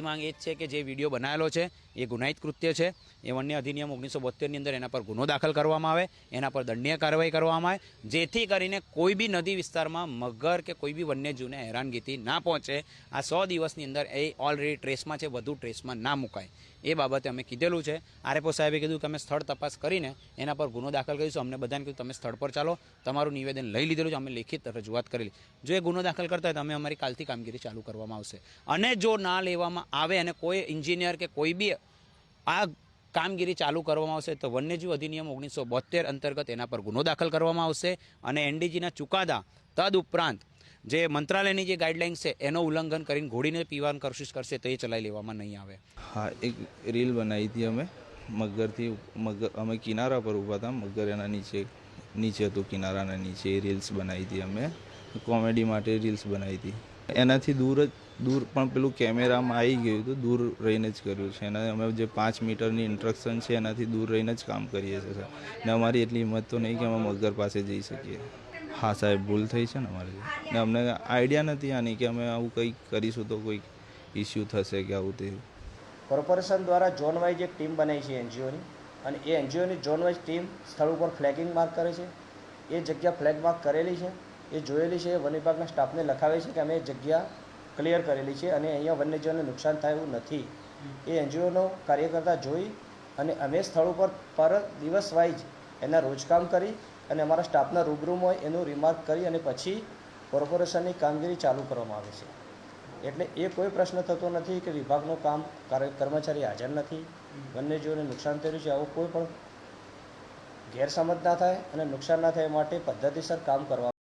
માંગ એ જ છે કે જે વિડીયો બનાવેલો છે એ ગુનાહિત કૃત્ય છે। એ વન્ય અધિનિયમ 1972ની અંદર એના પર ગુનો દાખલ કરવામાં આવે, એના પર દંડનીય કાર્યવાહી કરવામાં આવે, જેથી કરીને કોઈ બી નદી વિસ્તારમાં મગર કે કોઈ બી વન્યજીવને હેરાનગતિ ના પહોંચે। આ 100 દિવસની અંદર એ ઓલરેડી ટ્રેસમાં છે, વધુ ટ્રેસમાં ના મુકાય એ બાબતે અમે કીધેલું છે। આરએફઓ સાહેબે કીધું કે અમે સ્થળ તપાસ કરીને એના પર ગુનો દાખલ કરીશું। અમને બધાને કીધું તમે સ્થળ પર ચાલો, તમારું નિવેદન લઈ લીધેલું છે, અમે લેખિત રજૂઆત કરેલી। જો એ ગુનો દાખલ કરતા હોય તો અમે અમારી કાલથી કામગીરી ચાલુ કરવામાં આવશે। અને જો ના લેવામાં આવે અને કોઈ એન્જિનિયર કે કોઈ બી આ કામગીરી ચાલુ કરવામાં આવશે તો વન્યજીવ અધિનિયમ 1972 અંતર્ગત એના પર ગુનો દાખલ કરવામાં આવશે। અને એનડીજીના ચુકાદા તદ ઉપરાંત જે મંત્રાલયની જે ગાઈડલાઇન્સ છે એનો ઉલ્લંઘન કરીને ઘોડીને પીવાની કોશિશ કરશે તો એ ચલાવી લેવામાં નહીં આવે। हाँ, एक रील बनाई थी हमें मगर थी। मगर हमें किनारा पर ऊभा था, मगर एना नीचे तो किनाराना नीचे रील्स बनाई थी। हमें कॉमेडी માટે રીલ્સ બનાવી હતી। એનાથી દૂર પણ પેલું કેમેરામાં આવી ગયું હતું, દૂર રહીને જ કર્યું છે। એના અમે જે 5 મીટરની ઇન્સ્ટ્રક્શન છે એનાથી દૂર રહીને જ કામ કરીએ છીએ સર। ને અમારી એટલી હિંમત તો નહીં કે અમે મગર પાસે જઈ શકીએ। હા સાહેબ, ભૂલ થઈ છે ને અમારી, ને અમને આઈડિયા નથી આની કે અમે આવું કંઈક કરીશું તો કોઈક ઇસ્યુ થશે કે આવું તે। કોર્પોરેશન દ્વારા ઝોન વાઇઝ એક ટીમ બનાવી છે એનજીઓની, અને એ એનજીઓની ઝોન વાઇઝ ટીમ સ્થળ ઉપર ફ્લેગિંગ માર્ક કરે છે। એ જગ્યા ફ્લેગ માર્ક કરેલી છે, એ જોયેલી છે, વન વિભાગના સ્ટાફને લખાવે છે કે અમે એ જગ્યા ક્લિયર કરેલી છે અને અહીંયા વન્યજીવોને નુકસાન થાય એવું નથી। એ એનજીઓનો કાર્યકર્તા જોઈ અને અમે સ્થળ ઉપર પર દિવસ વાઇઝ એના રોજકામ કરી અને અમારા સ્ટાફના રૂબરૂમ હોય એનું રિમાર્ક કરી અને પછી કોર્પોરેશનની કામગીરી ચાલુ કરવામાં આવે છે। એટલે એ કોઈ પ્રશ્ન થતો નથી કે વિભાગનું કામ કર્મચારી હાજર નથી, વન્યજીવોને નુકસાન થયું છે, આવું કોઈ પણ ગેરસમજ ના થાય અને નુકસાન ના થાય માટે પદ્ધતિસર કામ કરવા।